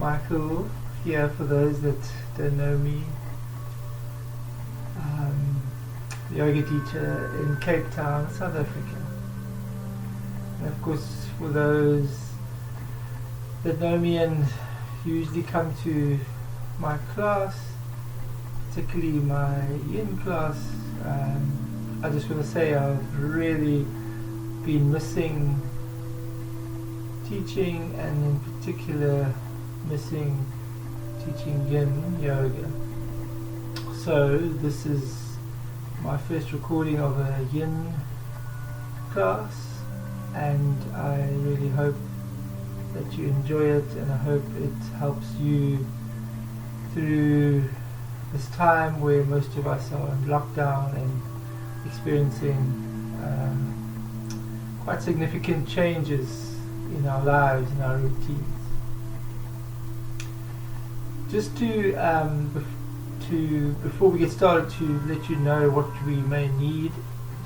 Michael here, for those that don't know me. Yoga teacher in Cape Town, South Africa. And of course, for those that know me and usually come to my class, particularly my Yin class, I just want to say I've really been missing teaching, and in particular missing teaching Yin Yoga. So this is my first recording of a Yin class, and I really hope that you enjoy it, and I hope it helps you through this time where most of us are in lockdown and experiencing quite significant changes in our lives, in our routines. Just before we get started, to let you know what we may need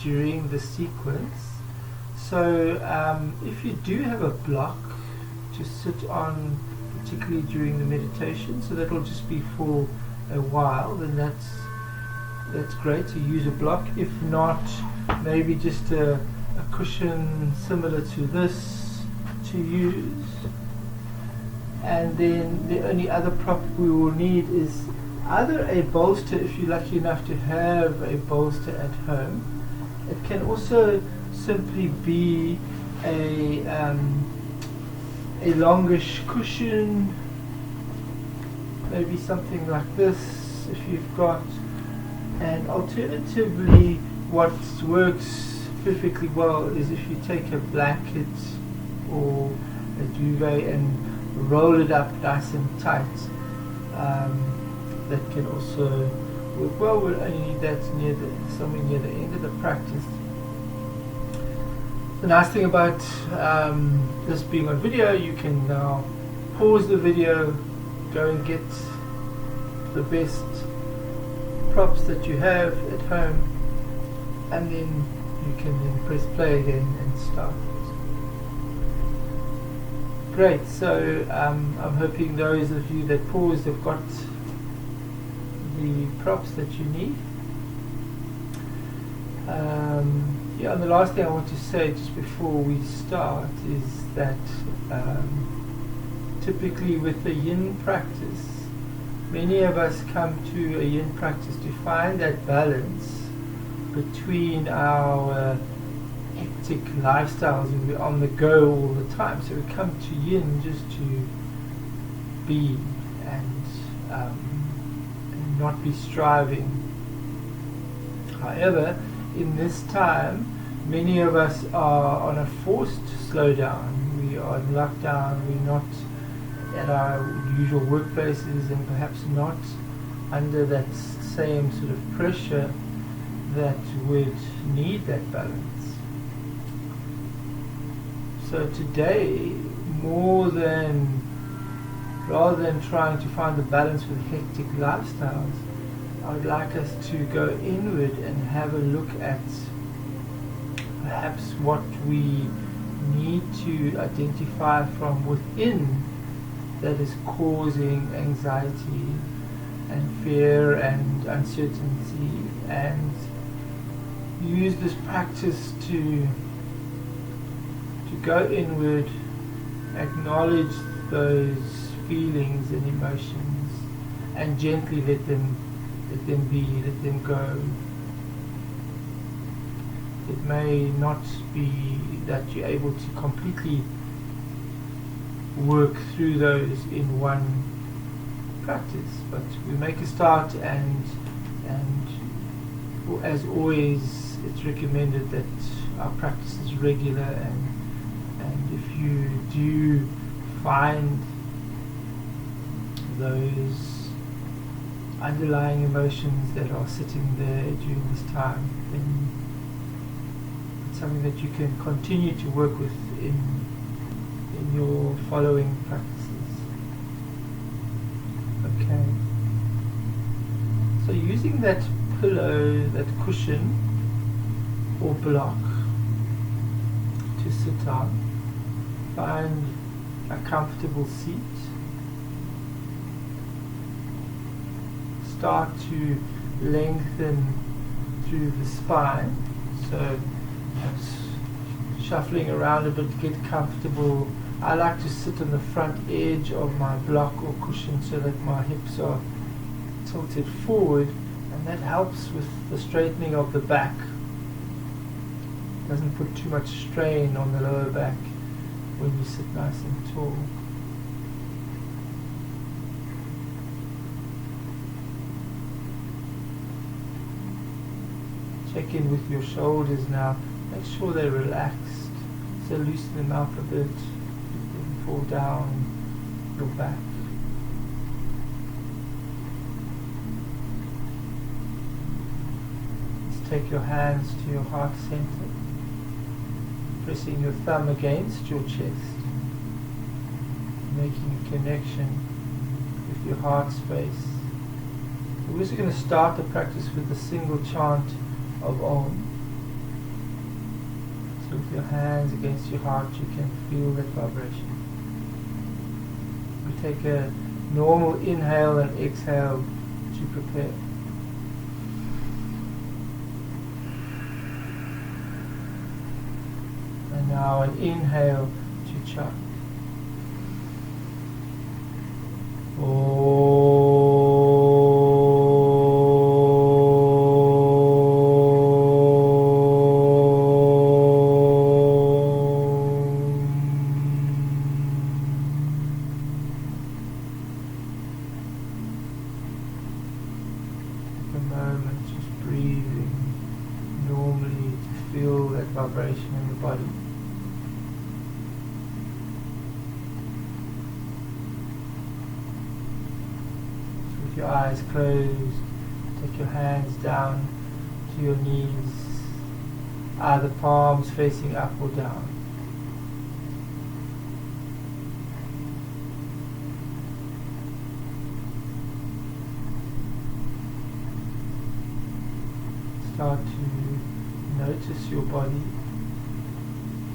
during the sequence. So if you do have a block to sit on, particularly during the meditation, so that will just be for a while, then that's great to use a block. If not, maybe just a cushion similar to this to use. And then the only other prop we will need is either a bolster, if you're lucky enough to have a bolster at home. It can also simply be a longish cushion, maybe something like this if you've got. And alternatively, what works perfectly well is if you take a blanket or a duvet and roll it up nice and tight. That can also work well. We'll only need that somewhere near the end of the practice. The nice thing about this being on video, you can now pause the video, go and get the best props that you have at home, and then you can then press play again and start. Great, so I'm hoping those of you that paused have got the props that you need. Yeah, and the last thing I want to say just before we start is that typically with the Yin practice, many of us come to a Yin practice to find that balance between our hectic lifestyles and we're on the go all the time. So we come to Yin just to be and not be striving. However, in this time, many of us are on a forced slowdown. We are in lockdown, we're not at our usual workplaces, and perhaps not under that same sort of pressure that would need that balance. So today, rather than trying to find the balance with hectic lifestyles, I would like us to go inward and have a look at perhaps what we need to identify from within that is causing anxiety and fear and uncertainty, and use this practice to go inward, acknowledge those feelings and emotions, and gently let them be, let them go. It may not be that you're able to completely work through those in one practice, but we make a start, and as always, it's recommended that our practice is regular, and if you do find those underlying emotions that are sitting there during this time, then it's something that you can continue to work with in your following practices. Okay. So using that pillow, that cushion or block to sit on, find a comfortable seat. start to lengthen through the spine. So perhaps shuffling around a bit, get comfortable. I like to sit on the front edge of my block or cushion so that my hips are tilted forward, and that helps with the straightening of the back. Doesn't put too much strain on the lower back when you sit nice and tall. Check in with your shoulders now. Make sure they're relaxed. So loosen them up a bit. Then fall down your back. Let's take your hands to your heart center, pressing your thumb against your chest, making a connection with your heart space. We're also going to start the practice with a single chant of Om. So with your hands against your heart, you can feel that vibration. We take a normal inhale and exhale to prepare. And now an inhale to chant. Vibration in the body. So with your eyes closed, take your hands down to your knees, either palms facing up or down. Start to notice your body,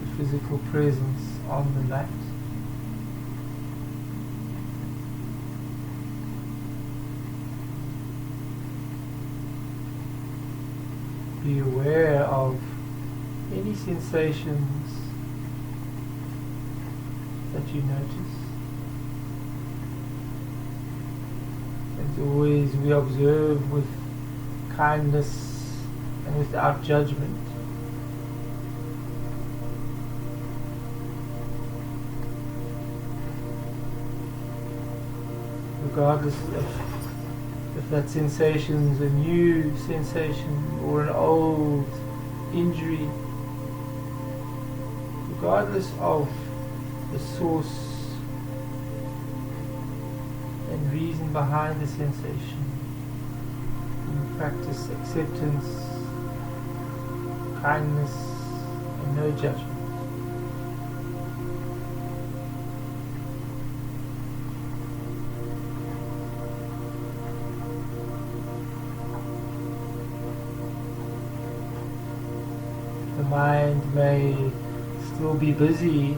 the physical presence on the mat. Be aware of any sensations that you notice. As always, we observe with kindness and without judgment. Regardless if that sensation is a new sensation or an old injury, regardless of the source and reason behind the sensation, we practice acceptance, kindness, and no judgment. The mind may still be busy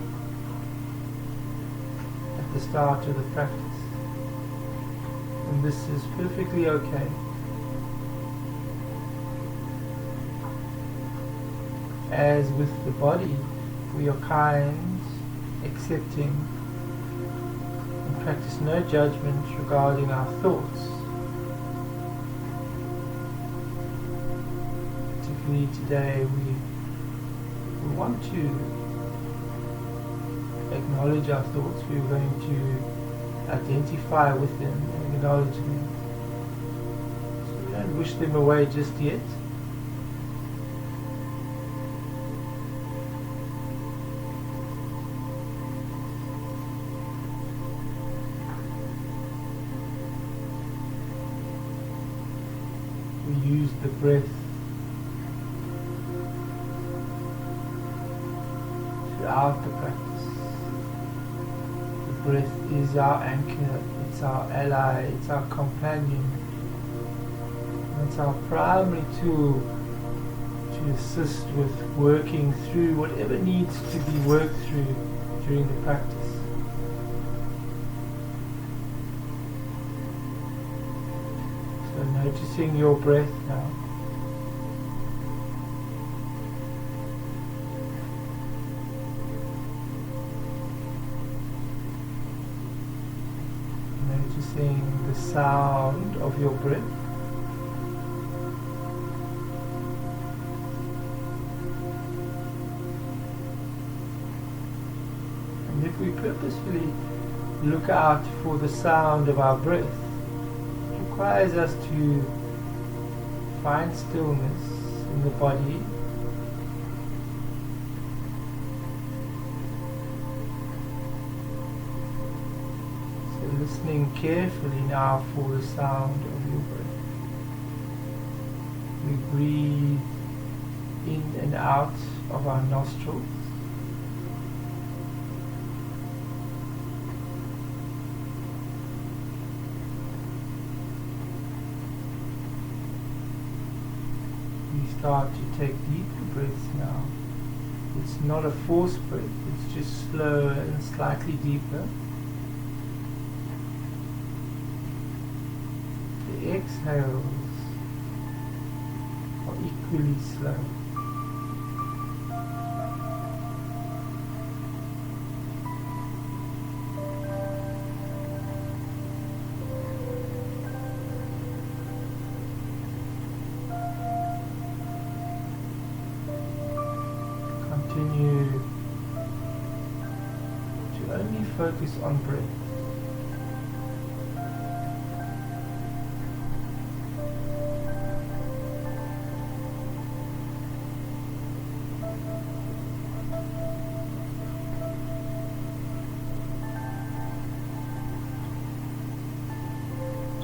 at the start of the practice, and this is perfectly okay. As with the body, we are kind, accepting, and practice no judgment regarding our thoughts. Particularly today, we want to acknowledge our thoughts. We're going to identify with them and acknowledge them. So we don't wish them away just yet. We use the breath throughout the practice. The breath is our anchor, it's our ally, it's our companion. And it's our primary tool to assist with working through whatever needs to be worked through during the practice. So Noticing your breath now. Noticing the sound of your breath. And if we purposefully look out for the sound of our breath, it requires us to find stillness in the body. So listening carefully now for the sound of your breath. We breathe in and out of our nostrils. Start to take deeper breaths now. It's not a forced breath, it's just slower and slightly deeper. The exhales are equally slow. Continue to only focus on breath.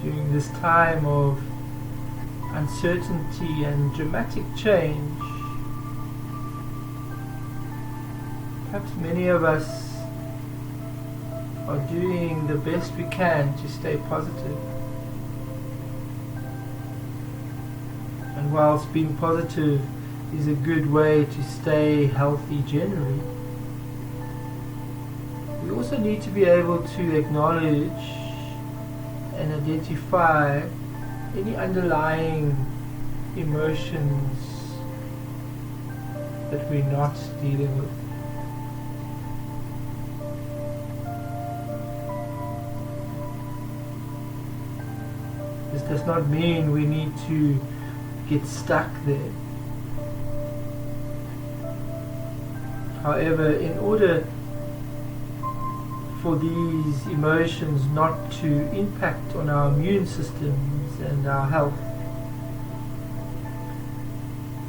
During this time of uncertainty and dramatic change, perhaps many of us are doing the best we can to stay positive. And whilst being positive is a good way to stay healthy generally, we also need to be able to acknowledge and identify any underlying emotions that we're not dealing with. This does not mean we need to get stuck there. However, in order for these emotions not to impact on our immune systems and our health,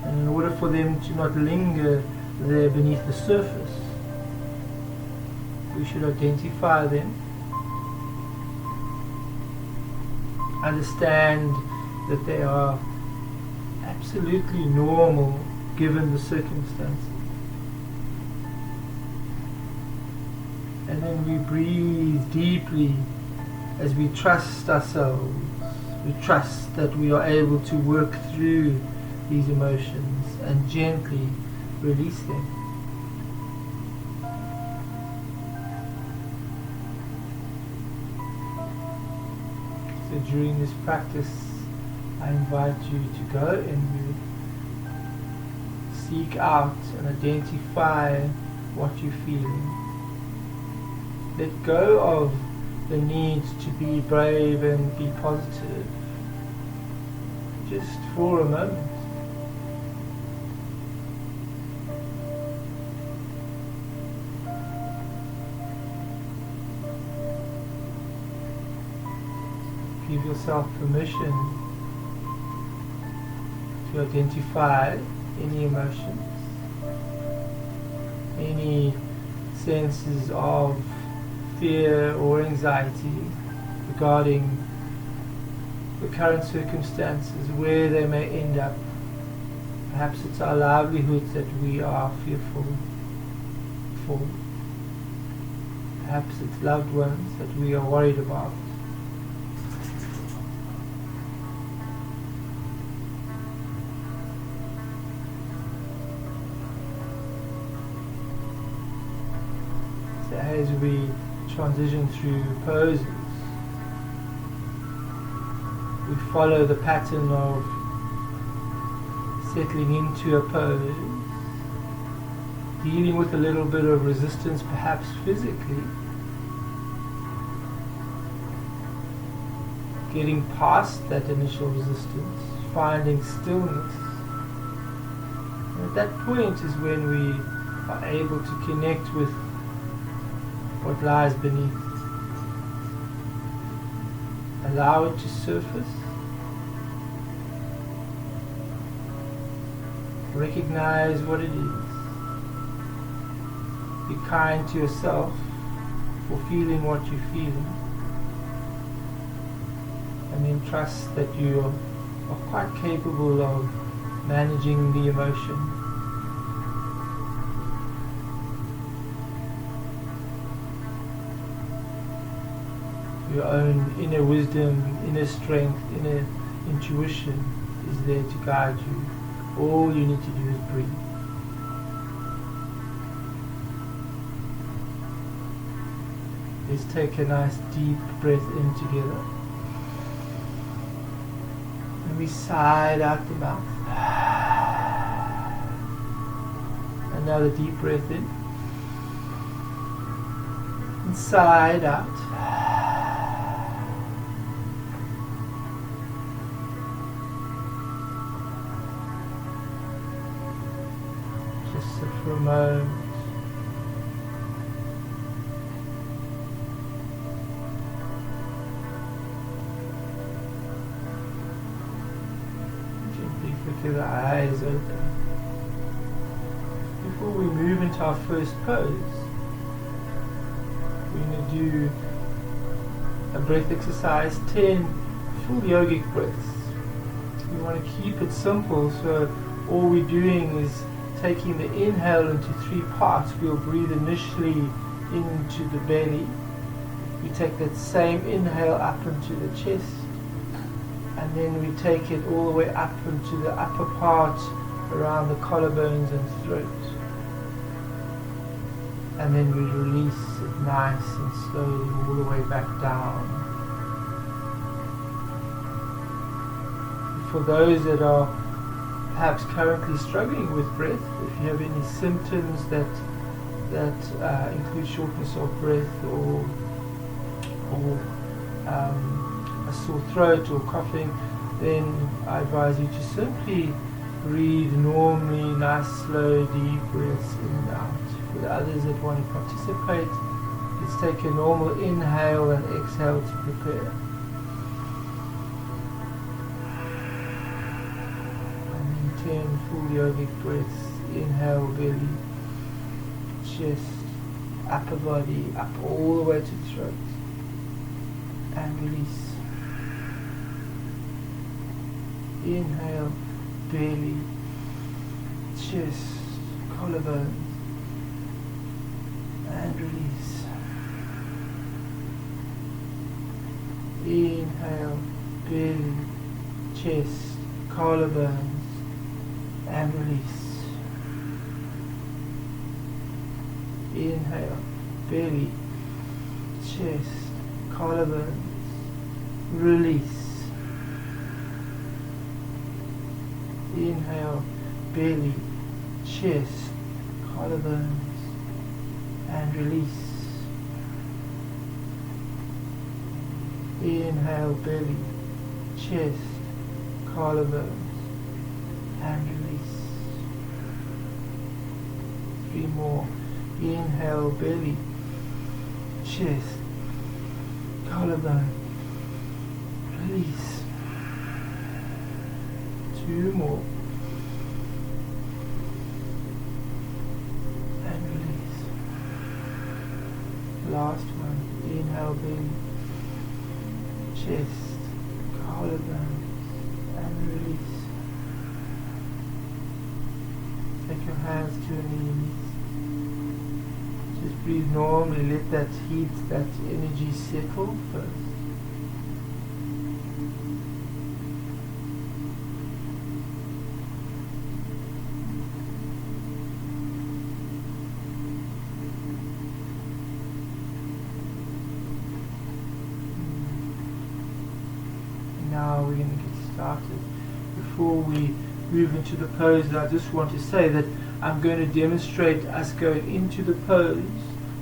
and in order for them to not linger there beneath the surface, we should identify them, understand that they are absolutely normal given the circumstances. And then we breathe deeply as we trust ourselves. We trust that we are able to work through these emotions and gently release them. So during this practice, I invite you to go inward, seek out and identify what you're feeling. Let go of the need to be brave and be positive, just for a moment. Give yourself permission to identify any emotions, any senses of fear or anxiety regarding the current circumstances, where they may end up. Perhaps it's our livelihoods that we are fearful for. Perhaps it's loved ones that we are worried about. So as we transition through poses, we follow the pattern of settling into a pose, dealing with a little bit of resistance perhaps physically, getting past that initial resistance, finding stillness. And at that point is when we are able to connect with what lies beneath. Allow it to surface. Recognize what it is. Be kind to yourself for feeling what you're feeling. And then trust that you are quite capable of managing the emotion. Your own inner wisdom, inner strength, inner intuition is there to guide you. All you need to do is breathe. Let's take a nice deep breath in together. And we sigh out the mouth. Another deep breath in. And sigh out. For a moment. Gently flicker the eyes open. Before we move into our first pose, we're going to do a breath exercise, 10 full yogic breaths. We want to keep it simple, so all we're doing is taking the inhale into 3 parts. We'll breathe initially into the belly. We take that same inhale up into the chest, and then we take it all the way up into the upper part around the collarbones and throat. And then we release it nice and slowly all the way back down. For those that are perhaps currently struggling with breath, if you have any symptoms that include shortness of breath or a sore throat or coughing, then I advise you to simply breathe normally, nice slow deep breaths in and out. For the others that want to participate, let's take a normal inhale and exhale to prepare. 10 full yogic breaths. Inhale, belly, chest, upper body, up all the way to the throat. And release. Inhale, belly, chest, collarbones. And release. Inhale, belly, chest, collarbones. And release. Inhale, belly, chest, collarbones. Release. Inhale, belly, chest, collarbones. And release. Inhale, belly, chest, collarbones. And release. 3 more. Inhale, belly, chest, collarbone. Release. 2 more. And release. Last one. Inhale, belly, chest, collarbone. And release. Take your hands to your knees. Just breathe normally. Let that heat, that energy settle first. Now we're going to get started. Before we move into the pose, I just want to say that I'm going to demonstrate us going into the pose.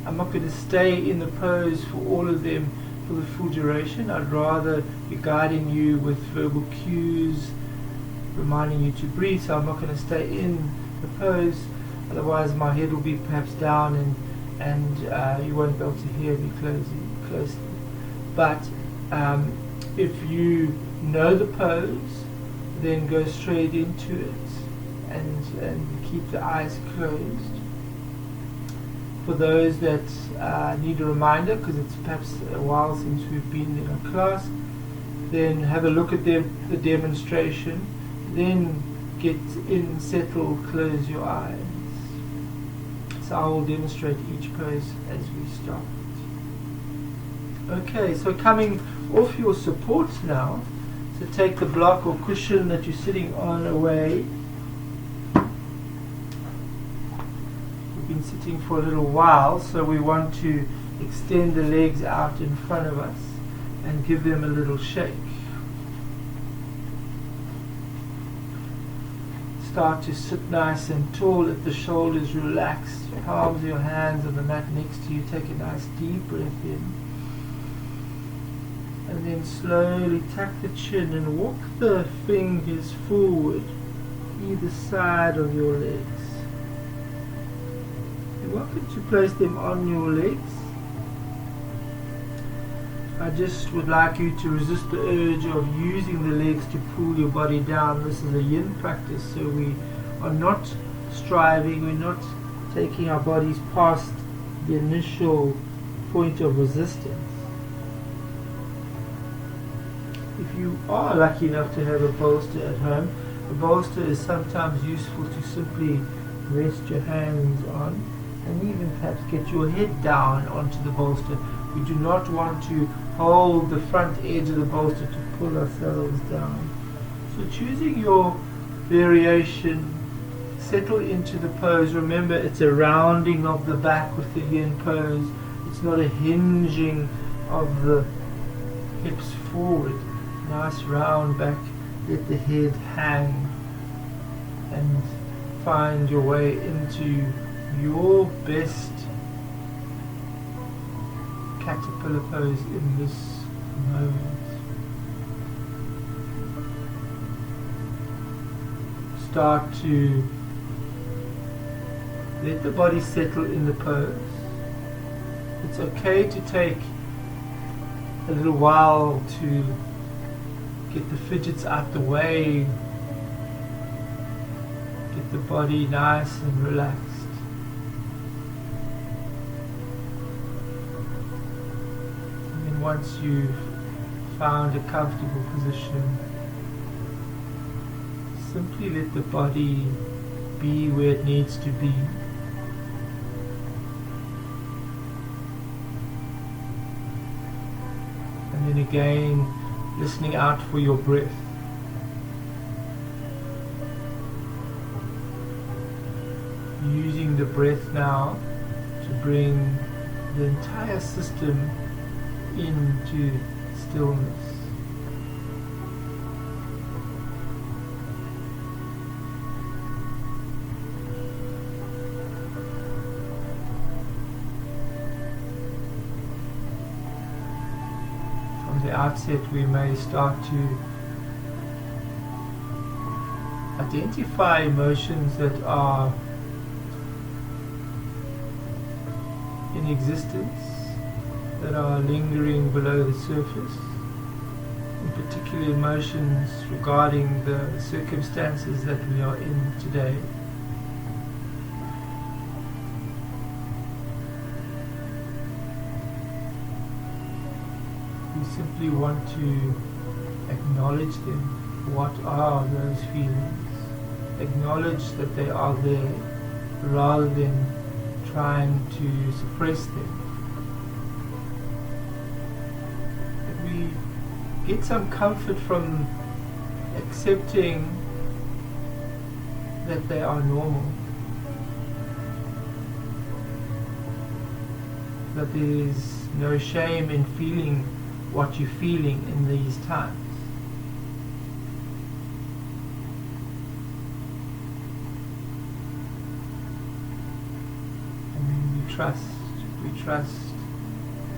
I'm not going to stay in the pose for all of them for the full duration. I'd rather be guiding you with verbal cues, reminding you to breathe, so I'm not going to stay in the pose, otherwise my head will be perhaps down and you won't be able to hear me closely. But if you know the pose, then go straight into it and keep the eyes closed. For those that need a reminder, because it's perhaps a while since we've been in a class, then have a look at the demonstration, then get in, settle, close your eyes. So I will demonstrate each pose as we start. Okay, so coming off your supports now, so take the block or cushion that you're sitting on away. We've been sitting for a little while, so we want to extend the legs out in front of us and give them a little shake. Start to sit nice and tall, let the shoulders relax, palms of your hands on the mat next to you. Take a nice deep breath in. And then slowly tuck the chin and walk the fingers forward, either side of your legs. You're welcome to place them on your legs. I just would like you to resist the urge of using the legs to pull your body down. This is a yin practice, so we are not striving, we're not taking our bodies past the initial point of resistance. If you are lucky enough to have a bolster at home, a bolster is sometimes useful to simply rest your hands on and even perhaps get your head down onto the bolster. We do not want to hold the front edge of the bolster to pull ourselves down. So choosing your variation, settle into the pose. Remember, it's a rounding of the back with the yin pose. It's not a hinging of the hips forward. Nice round back, let the head hang and find your way into your best caterpillar pose in this moment. Start to let the body settle in the pose. It's okay to take a little while to get the fidgets out the way, get the body nice and relaxed. And then once you've found a comfortable position, simply let the body be where it needs to be. And then again, listening out for your breath. Using the breath now to bring the entire system into stillness. From the outset, we may start to identify emotions that are in existence, that are lingering below the surface, in particular emotions regarding the circumstances that we are in today. We simply want to acknowledge them. What are those feelings? Acknowledge that they are there rather than trying to suppress them. That we get some comfort from accepting that they are normal, that there is no shame in feeling what you're feeling in these times. trust. We trust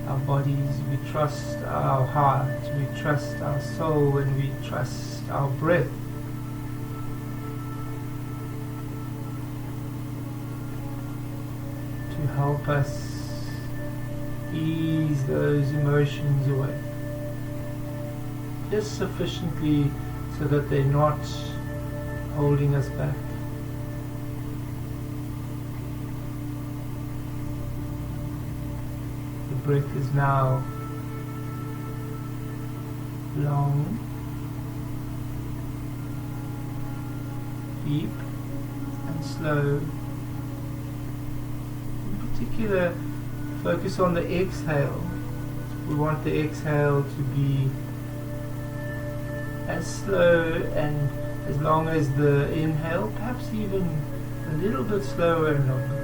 our bodies, we trust our heart, we trust our soul, and we trust our breath. To help us ease those emotions away. Just sufficiently so that they're not holding us back. The breath is now long, deep and slow. In particular, focus on the exhale. We want the exhale to be as slow and as long as the inhale, perhaps even a little bit slower and longer.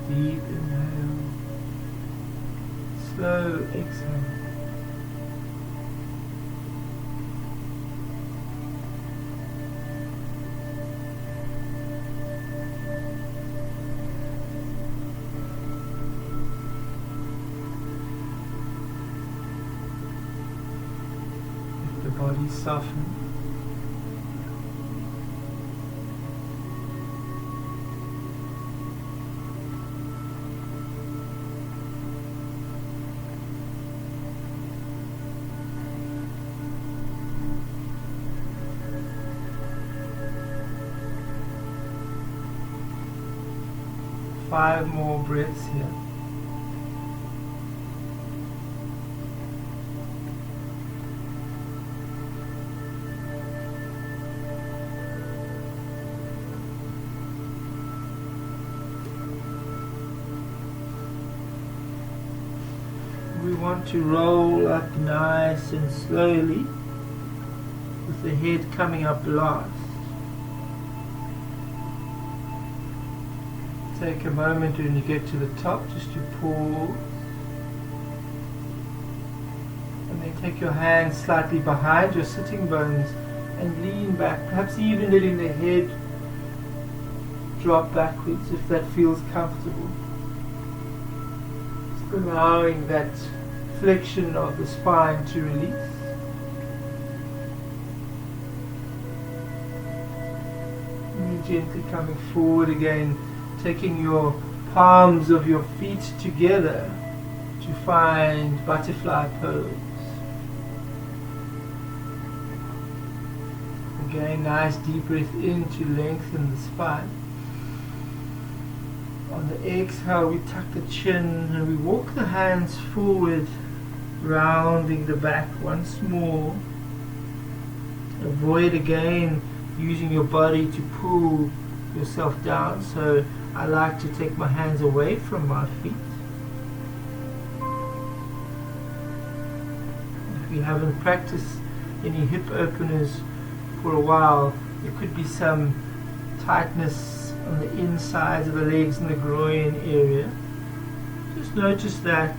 Deep inhale, slow exhale. Let the body soften. Five more breaths here. We want to roll up nice and slowly, with the head coming up last. Take a moment when you get to the top just to pause, and then take your hands slightly behind your sitting bones and lean back, perhaps even letting the head drop backwards if that feels comfortable. Just allowing that flexion of the spine to release. And then gently coming forward again, taking your palms of your feet together to find butterfly pose. Again, nice deep breath in to lengthen the spine. On the exhale, we tuck the chin and we walk the hands forward, rounding the back once more. Avoid again using your body to pull yourself down, so I like to take my hands away from my feet. If you haven't practiced any hip openers for a while, there could be some tightness on the insides of the legs and the groin area. Just notice that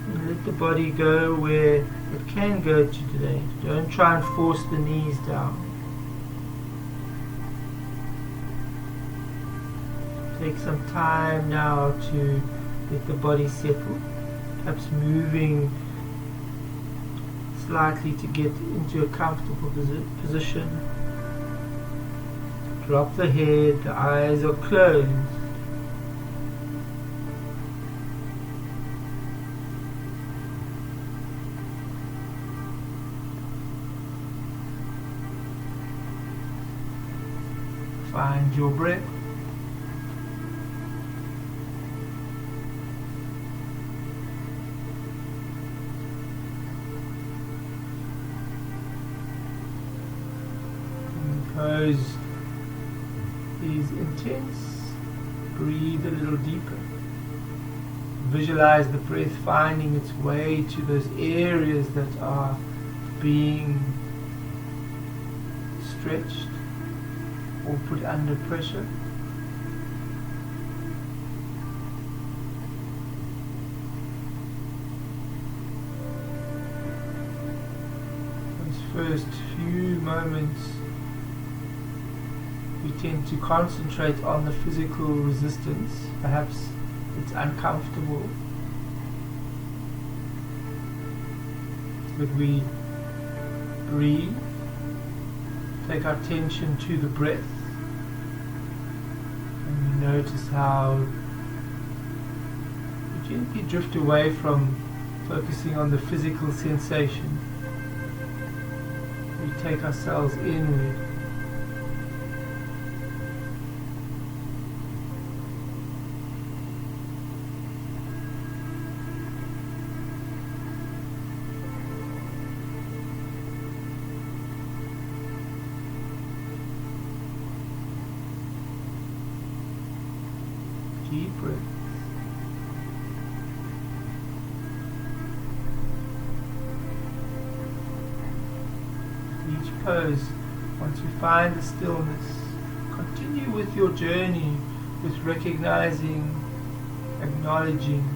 and let the body go where it can go to today. Don't try and force the knees down. Take some time now to let the body settle, perhaps moving slightly to get into a comfortable position. Drop the head, the eyes are closed. Find your breath. Pose is intense. Breathe a little deeper. visualize the breath finding its way to those areas that are being stretched or put under pressure. Those first few moments we tend to concentrate on the physical resistance. Perhaps it's uncomfortable, but we breathe, take our attention to the breath, and we notice how we gently drift away from focusing on the physical sensation. We take ourselves inward. Deep breath. With each pose, once you find the stillness, continue with your journey with recognizing, acknowledging,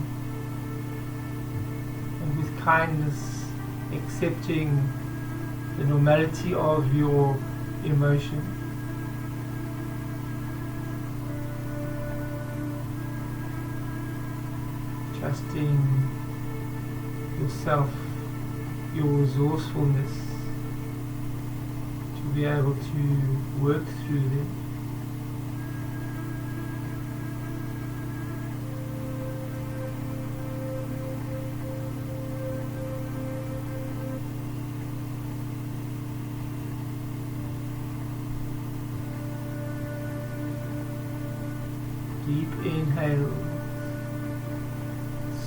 and with kindness accepting the normality of your emotion. Trusting yourself, your resourcefulness to be able to work through them. Deep inhale.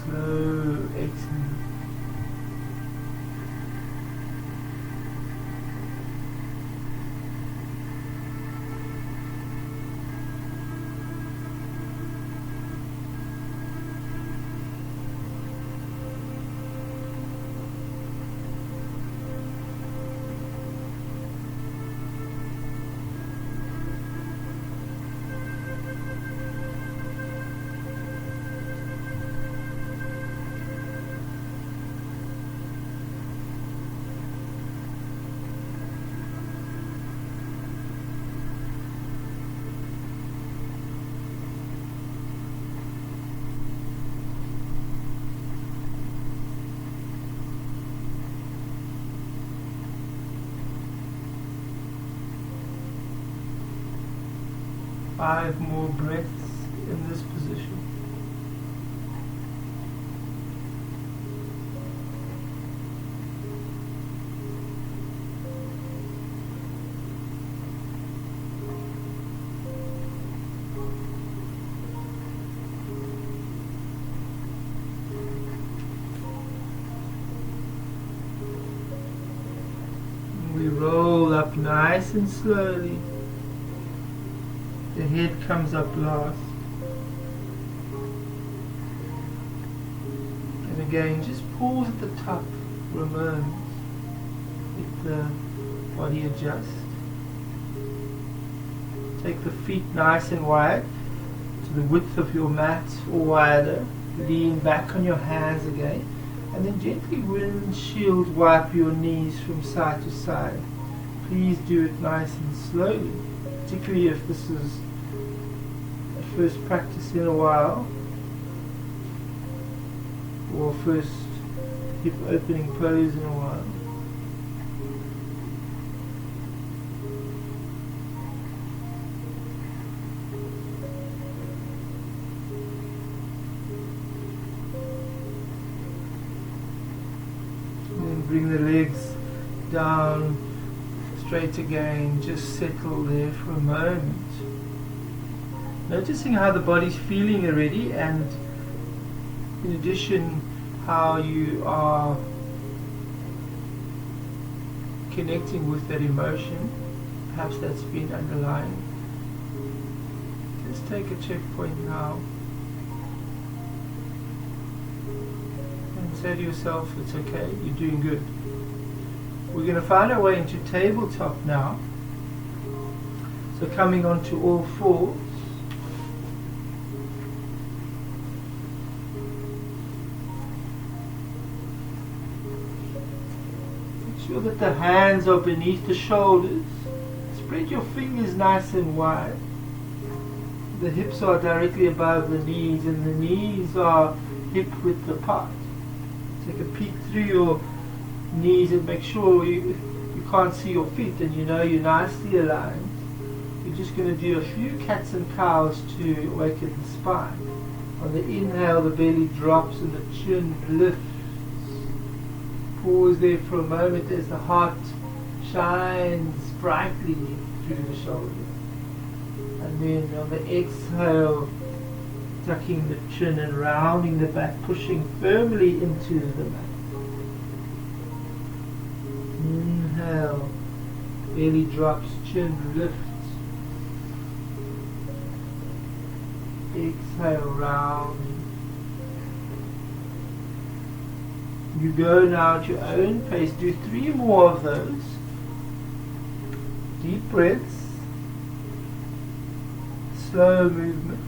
Slow exhale. Five more breaths in this position. We roll up nice and slowly. The head comes up last. And again, just pause at the top for a moment. Let the body adjust. Take the feet nice and wide to the width of your mat or wider. Lean back on your hands again. And then gently windshield wipe your knees from side to side. Please do it nice and slowly, particularly if this is first practice in a while, or first hip opening pose in a while. And then bring the legs down straight again, just settle there for a moment. Noticing how the body's feeling already, and in addition how you are connecting with that emotion. Perhaps that's been underlying. Let's take a checkpoint now. say to yourself, it's okay, you're doing good. We're going to find our way into tabletop now. So coming onto all fours. Make sure that the hands are beneath the shoulders. Spread your fingers nice and wide. The hips are directly above the knees, and the knees are hip width apart. Take a peek through your knees and make sure you can't see your feet, and you know you're nicely aligned. You're just going to do a few cats and cows to awaken the spine. On the inhale, the belly drops and the chin lifts. Pause there for a moment as the heart shines brightly through the shoulders. And then on the exhale, tucking the chin and rounding the back, pushing firmly into the mat. Inhale, belly drops, chin lifts. Exhale, round. You go now at your own pace. Do 3 more of those. Deep breaths. Slow movement.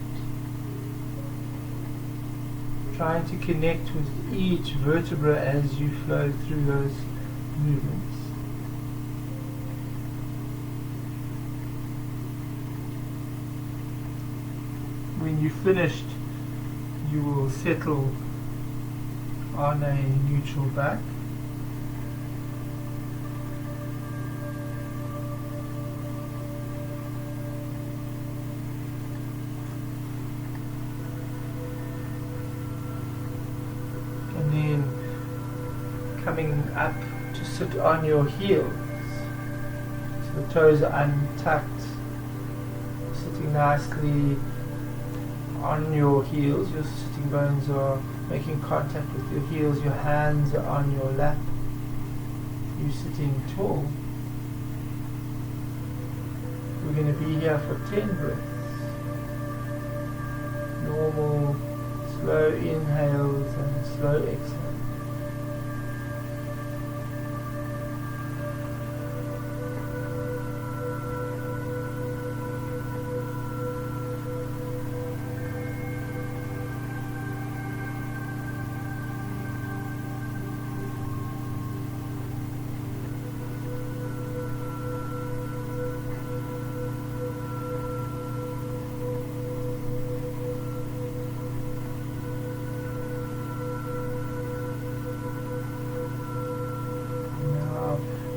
Trying to connect with each vertebra as you flow through those movements. When you've finished, you will settle on a neutral back. And then coming up to sit on your heels. So the toes are untucked, sitting nicely on your heels. Your sitting bones are making contact with your heels. Your hands are on your lap. You're sitting tall. We're going to be here for 10 breaths. Normal, slow inhales and slow exhales.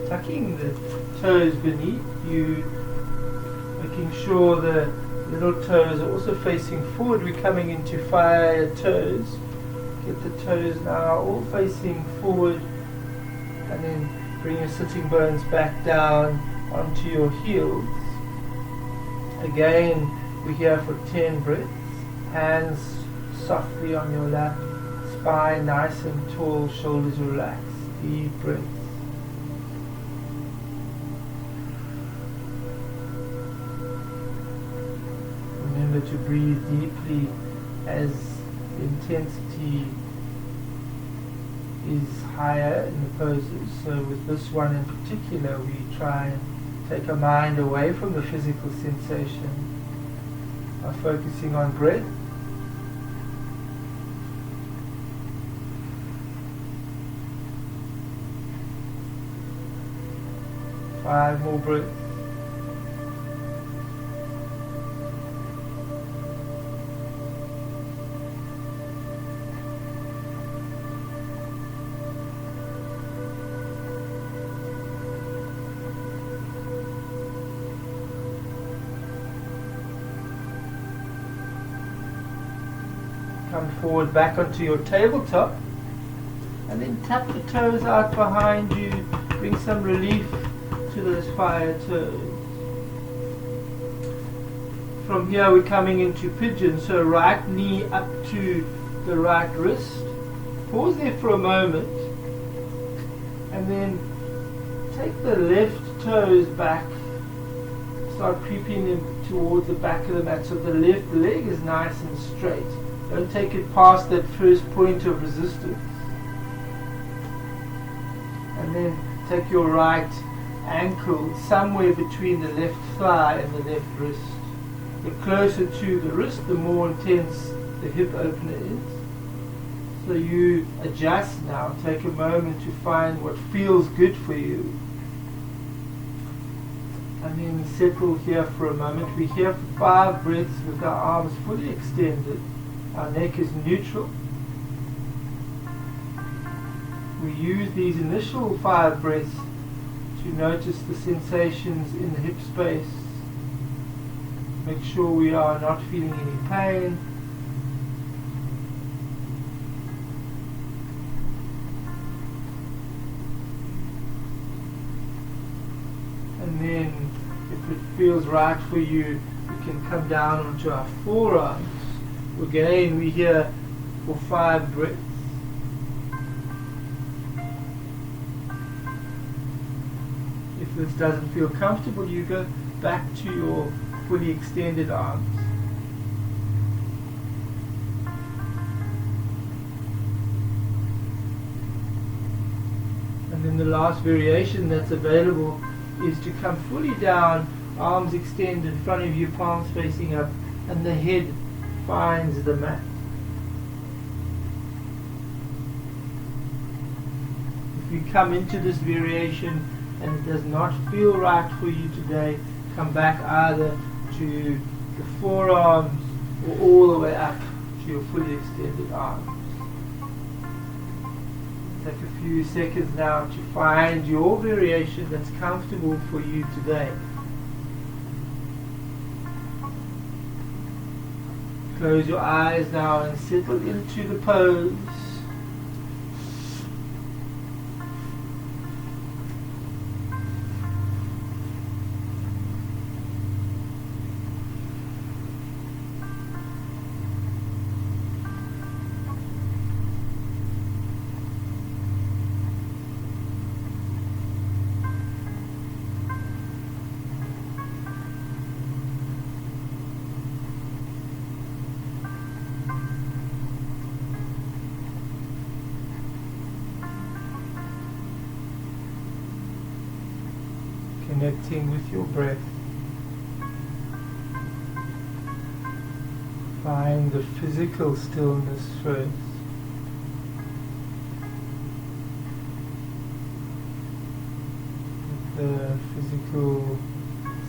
Tucking the toes beneath you, making sure the little toes are also facing forward. We're coming into fire toes. Get the toes now all facing forward, and then bring your sitting bones back down onto your heels. Again, we're here for 10 breaths. Hands softly on your lap, spine nice and tall, shoulders relaxed. Deep breaths. Remember to breathe deeply as the intensity is higher in the poses. So with this one in particular, we try and take our mind away from the physical sensation by focusing on breath. Five more breaths. Come forward back onto your tabletop, and then tap the toes out behind you. Bring some relief to those fire toes. From here we're coming into pigeon, so right knee up to the right wrist. Pause there for a moment, and then take the left toes back. Start creeping them towards the back of the mat so the left leg is nice and straight. Don't take it past that first point of resistance. And then take your right ankle somewhere between the left thigh and the left wrist. The closer to the wrist, the more intense the hip opener is. So you adjust now. Take a moment to find what feels good for you. And then settle here for a moment. We're here for 5 breaths with our arms fully extended. Our neck is neutral. We use these initial 5 breaths to notice the sensations in the hip space. Make sure we are not feeling any pain. And then, if it feels right for you, we can come down onto our forearms. Again, we're here for 5 breaths. If this doesn't feel comfortable, you go back to your fully extended arms. And then the last variation that's available is to come fully down, arms extended in front of you, palms facing up, and the head finds the mat. If you come into this variation and it does not feel right for you today, come back either to the forearms or all the way up to your fully extended arms. Take a few seconds now to find your variation that's comfortable for you today. Close your eyes now and settle into the pose. Connecting with your breath. Find the physical stillness first. Let the physical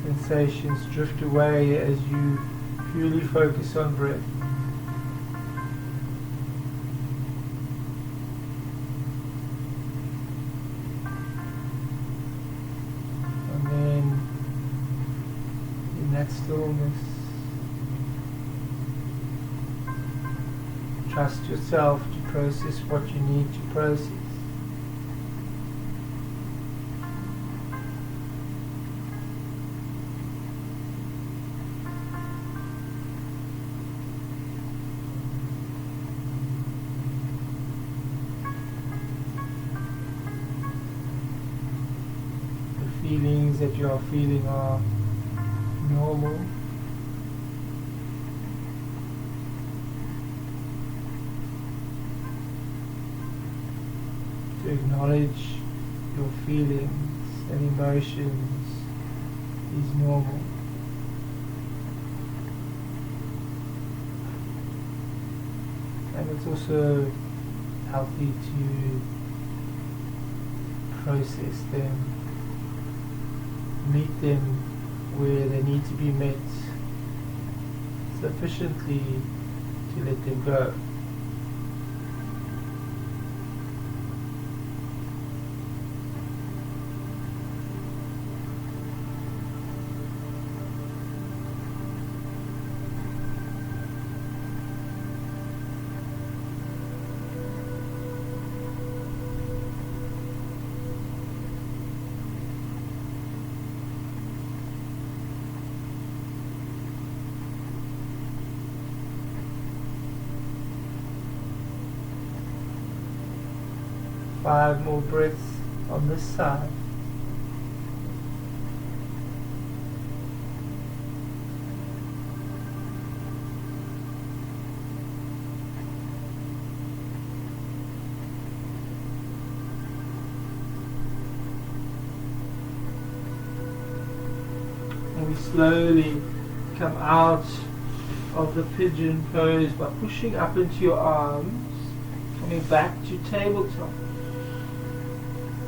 sensations drift away as you purely focus on breath. Stillness. Trust yourself to process what you need to process. The feelings that you are feeling are normal. To acknowledge your feelings and emotions is normal. And it's also healthy to process them, meet them where they need to be met sufficiently to let them go. Five more breaths on this side. and we slowly come out of the pigeon pose by pushing up into your arms, coming back to tabletop.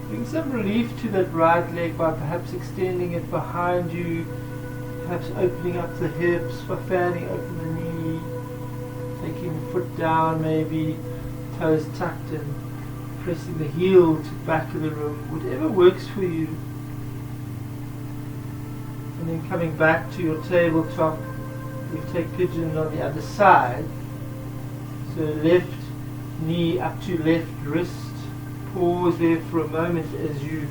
Bring some relief to that right leg by perhaps extending it behind you, perhaps opening up the hips by fanning open the knee, taking the foot down, maybe toes tucked and pressing the heel to the back of the room, whatever works for you. And then coming back to your tabletop, we take pigeon on the other side. So left knee up to left wrist. Pause there for a moment as you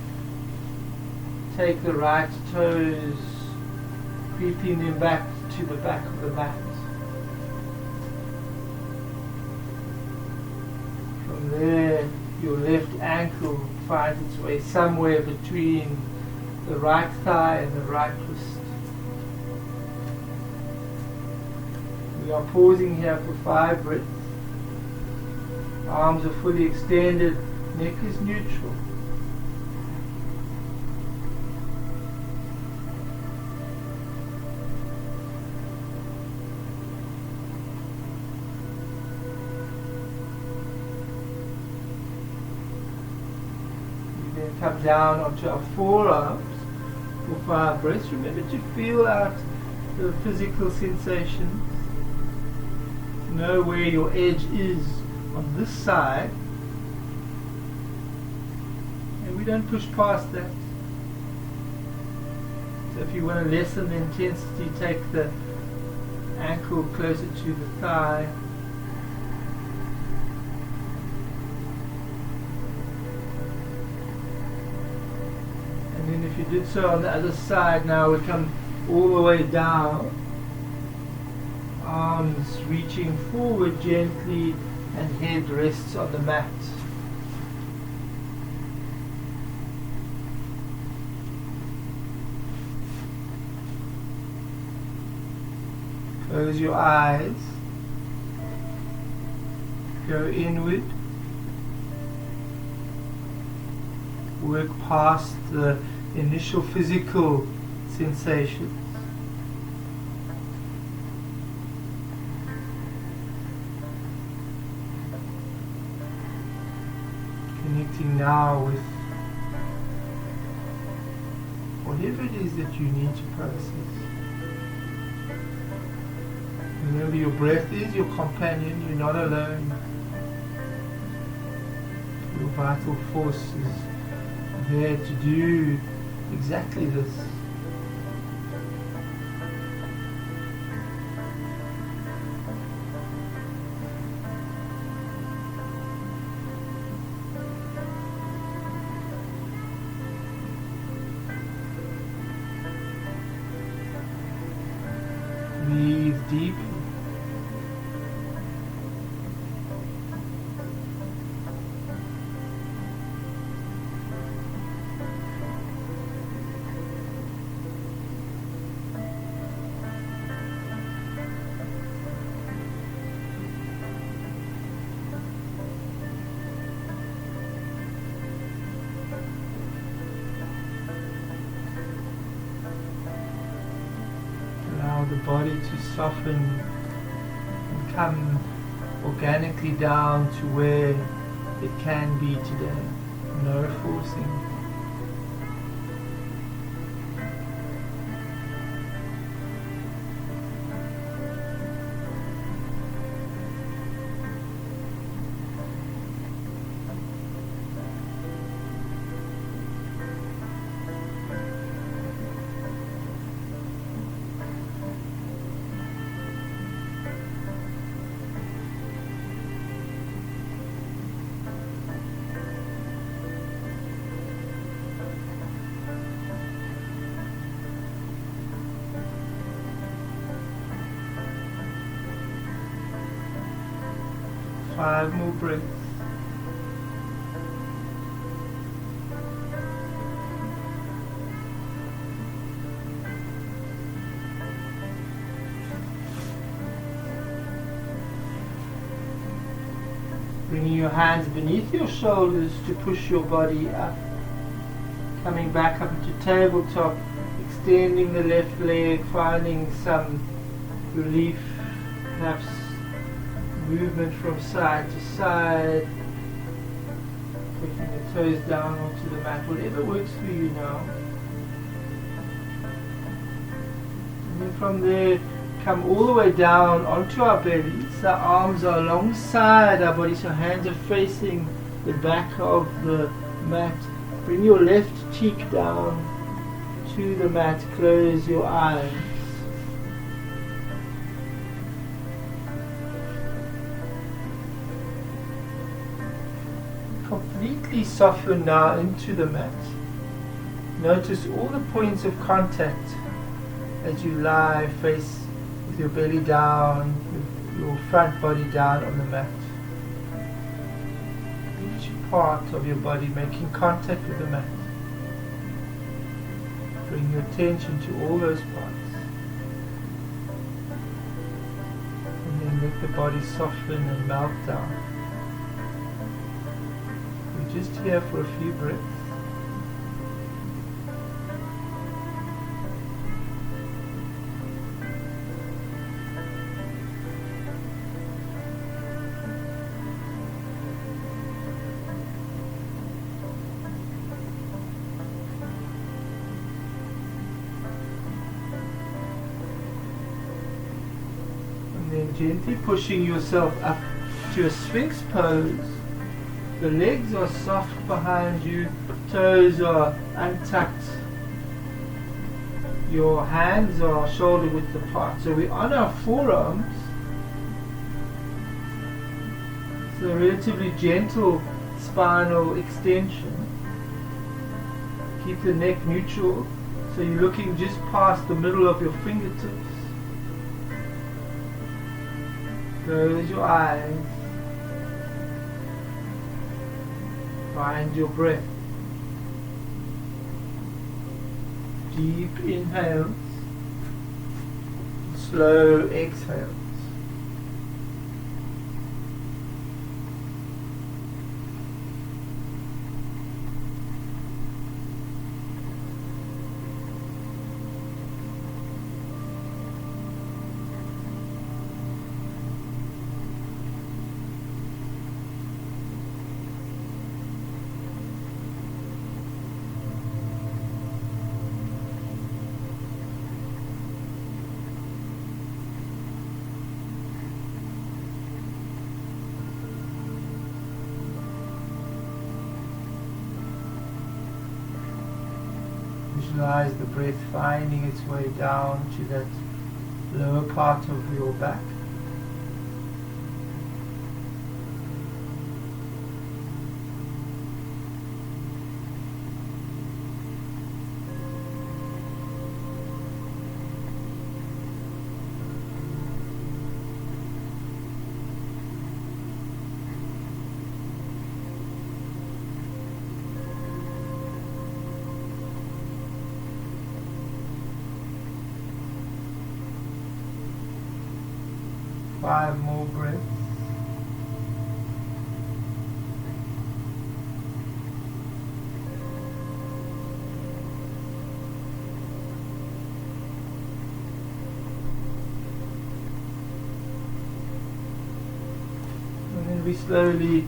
take the right toes, creeping them back to the back of the mat. From there, your left ankle finds its way somewhere between the right thigh and the right wrist. We are pausing here for 5 breaths. Arms are fully extended, neck is neutral. Come down onto our forearms for 5 breaths. Remember to feel out the physical sensations. Know where your edge is on this side. And we don't push past that. So if you want to lessen the intensity, take the ankle closer to the thigh. And then if you did so on the other side, now we come all the way down. Arms reaching forward gently and head rests on the mat. Close your eyes. Go inward. Work past the initial physical sensations. Connecting now with whatever it is that you need to process. Remember, your breath is your companion, you're not alone. Your vital force is there to do exactly this. Breathe deep. The body to soften and come organically down to where it can be today. No forcing. Five more breaths. Bringing your hands beneath your shoulders to push your body up. Coming back up into tabletop, extending the left leg, finding some relief, perhaps movement from side to side, taking the toes down onto the mat, whatever works for you now. And then from there, come all the way down onto our bellies. Our arms are alongside our body, so hands are facing the back of the mat. Bring your left cheek down to the mat. Close your eyes. Completely soften now into the mat. Notice all the points of contact as you lie face with your belly down, with your front body down on the mat. Each part of your body making contact with the mat. Bring your attention to all those parts. And then let the body soften and melt down. We're just here for a few breaths. Gently pushing yourself up to a Sphinx pose. The legs are soft behind you, toes are untucked. Your hands are shoulder width apart. So we're on our forearms. So a relatively gentle spinal extension. Keep the neck neutral. So you're looking just past the middle of your fingertips. Close your eyes. Find your breath. Deep inhales. Slow exhales. Visualize the breath finding its way down to that lower part of your back. Five more breaths. And then we slowly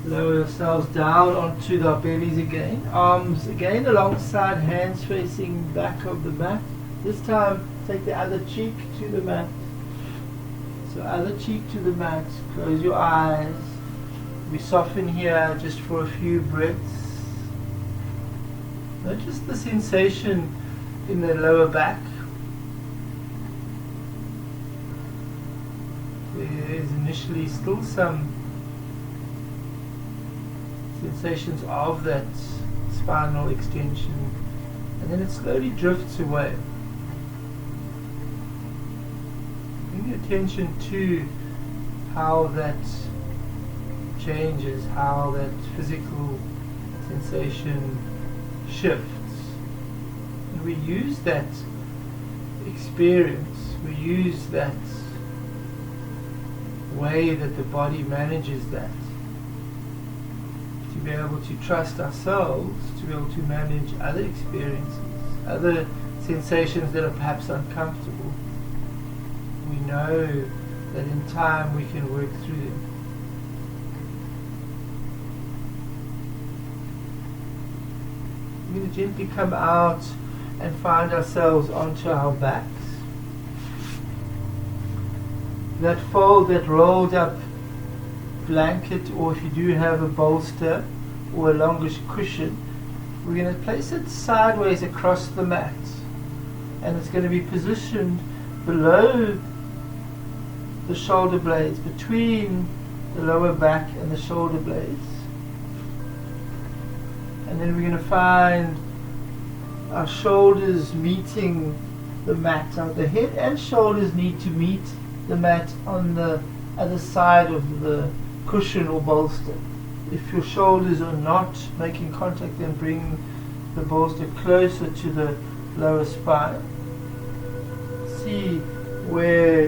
lower ourselves down onto our bellies again. Arms again alongside, hands facing back of the mat. This time take the other cheek to the mat. So other cheek to the mat, close your eyes. We soften here just for a few breaths. Notice the sensation in the lower back. There is initially still some sensations of that spinal extension, and then it slowly drifts away. Attention to how that changes, how that physical sensation shifts. And we use that experience, we use that way that the body manages that, to be able to trust ourselves, to be able to manage other experiences, other sensations that are perhaps uncomfortable. We know that in time we can work through them. We're going to gently come out and find ourselves onto our backs. That fold, that rolled up blanket, or if you do have a bolster or a longish cushion, we're going to place it sideways across the mat, and it's going to be positioned below the shoulder blades, between the lower back and the shoulder blades. And then we're going to find our shoulders meeting the mat. Now the head and shoulders need to meet the mat on the other side of the cushion or bolster. If your shoulders are not making contact, then bring the bolster closer to the lower spine. See where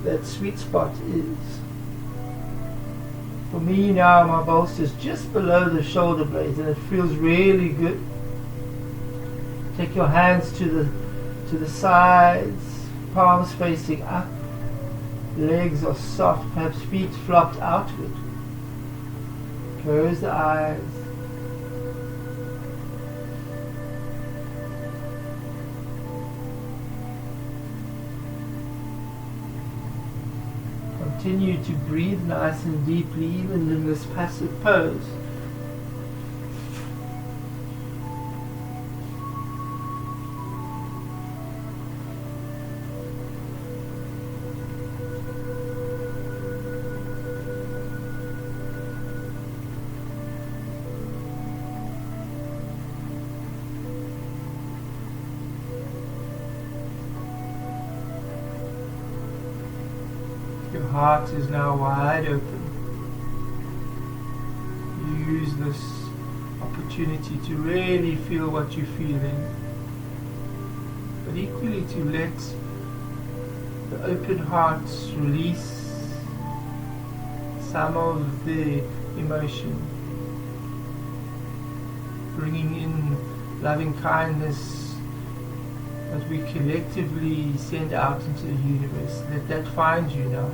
that sweet spot is. For me now, my bolster is just below the shoulder blades, and it feels really good. Take your hands to the sides, palms facing up. Legs are soft, perhaps feet flopped outward. Close the eyes. Continue to breathe nice and deeply, even in this passive pose. Your heart is now wide open. Use this opportunity to really feel what you're feeling, but equally to let the open heart release some of the emotion, bringing in loving kindness that we collectively send out into the universe. Let that find you now.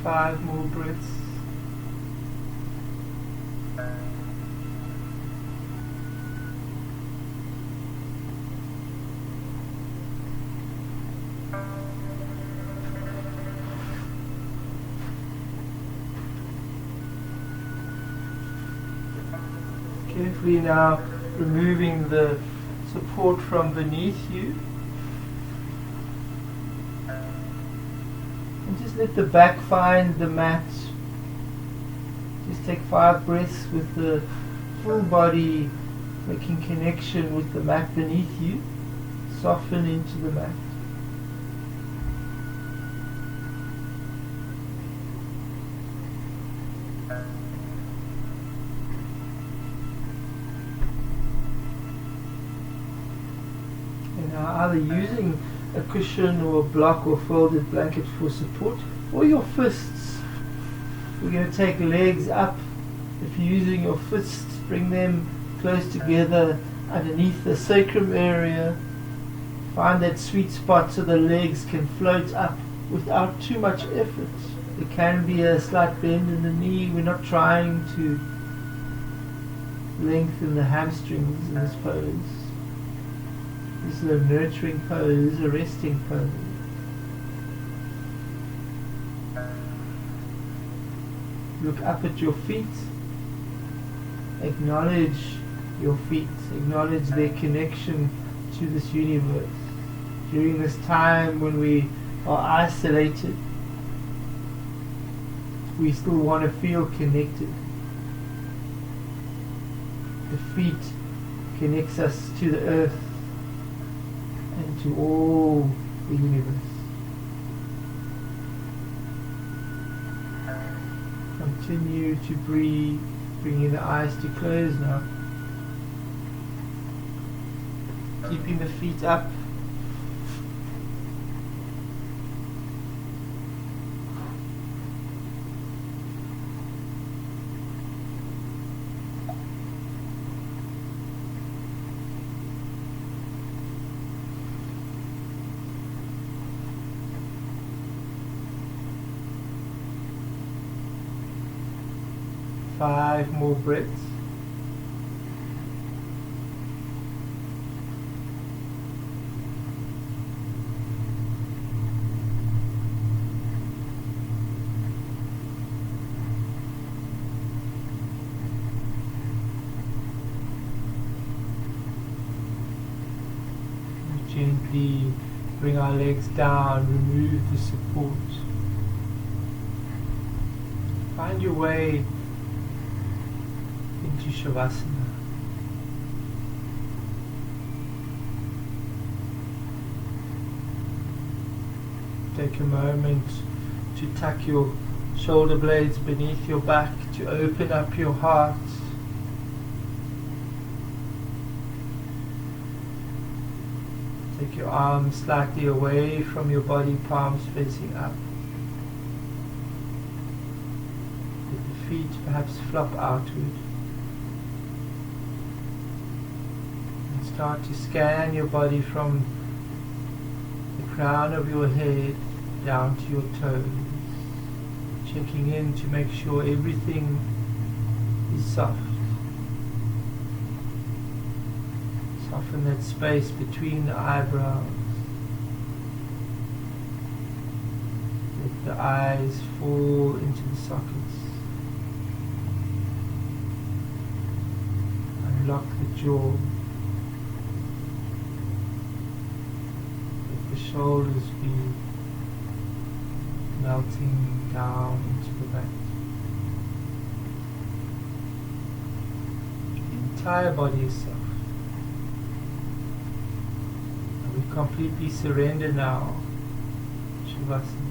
5 more breaths. Carefully now removing the support from beneath you. And just let the back find the mat. Just take 5 breaths with the full body making connection with the mat beneath you. Soften into the mat. Either using a cushion or a block or folded blanket for support, or your fists. We're going to take legs up. If you're using your fists, bring them close together underneath the sacrum area. Find that sweet spot so the legs can float up without too much effort. There can be a slight bend in the knee. We're not trying to lengthen the hamstrings in this pose. This is a nurturing pose, a resting pose. Look up at your feet. Acknowledge your feet. Acknowledge their connection to this universe. During this time when we are isolated, we still want to feel connected. The feet connects us to the earth and to all the universe. Continue to breathe, bringing the eyes to close now. Keeping the feet up. Five more breaths. Gently bring our legs down, remove the support. Find your way into Shavasana. Take a moment to tuck your shoulder blades beneath your back, to open up your heart. Take your arms slightly away from your body, palms facing up. Let the feet perhaps flop outward. Start to scan your body from the crown of your head down to your toes, checking in to make sure everything is soft. Soften that space between the eyebrows. Let the eyes fall into the sockets. Unlock the jaw. Shoulders be melting down into the back. The entire body is soft. And we completely surrender now. Shavasana.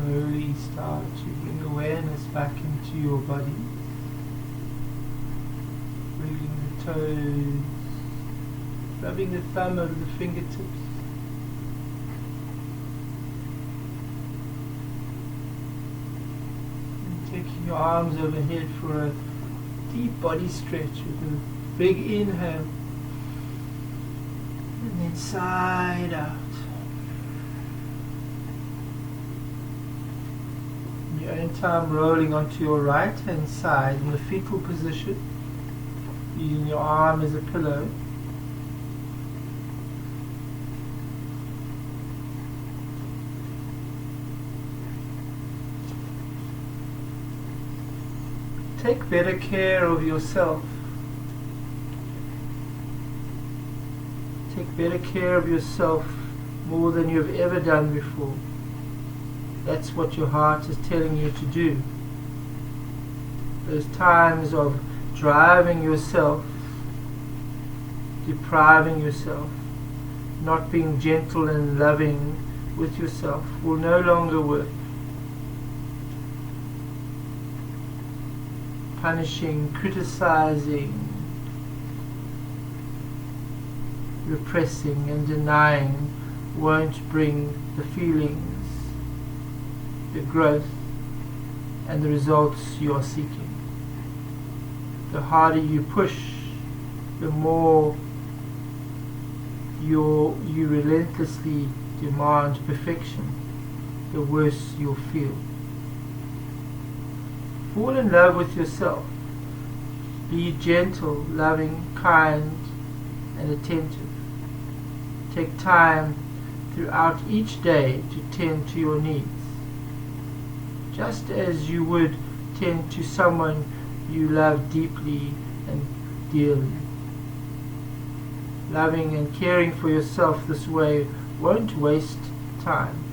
slowly start to bring awareness back into your body. Bringing the toes, rubbing the thumb over the fingertips. And taking your arms overhead for a deep body stretch with a big inhale. And then side out. In your own time, rolling onto your right hand side in the fetal position, using your arm as a pillow. Take better care of yourself. Take better care of yourself more than you've ever done before. That's what your heart is telling you to do. Those times of driving yourself, depriving yourself, not being gentle and loving with yourself will no longer work. Punishing, criticizing, repressing and denying won't bring the feelings, the growth and the results you are seeking. The harder you push, the more you relentlessly demand perfection, the worse you'll feel. Fall in love with yourself. Be gentle, loving, kind, and attentive. Take time throughout each day to tend to your needs, just as you would tend to someone you love deeply and dearly. Loving and caring for yourself this way won't waste time.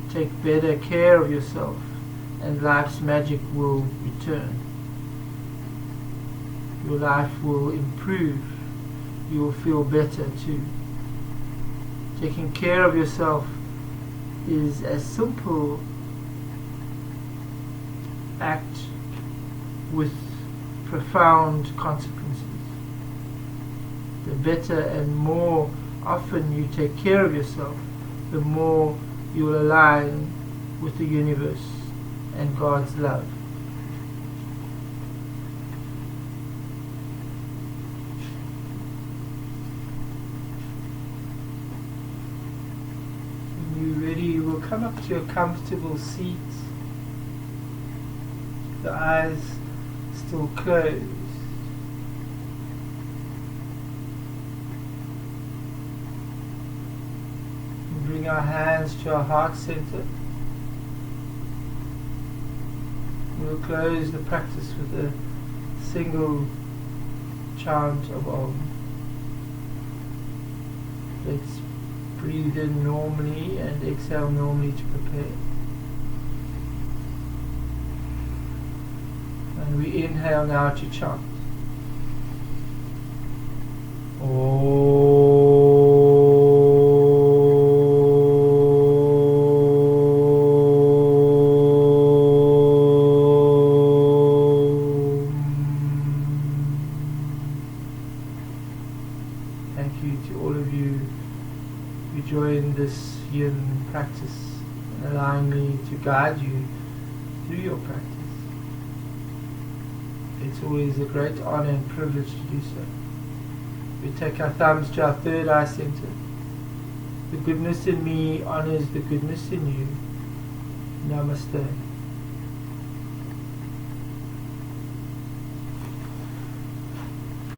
Take better care of yourself and life's magic will return. Your life will improve. You will feel better too. Taking care of yourself is a simple act with profound consequences. The better and more often you take care of yourself, the more you will align with the universe and God's love. When you're ready, you will come up to a comfortable seat, the eyes still closed. Bring our hands to our heart center. We'll close the practice with a single chant of Om. Let's breathe in normally and exhale normally to prepare. And we inhale now to chant. Om. Join this Yin practice and allowing me to guide you through your practice. It's always a great honor and privilege to do so. We take our thumbs to our third eye center. The goodness in me honors the goodness in you. Namaste.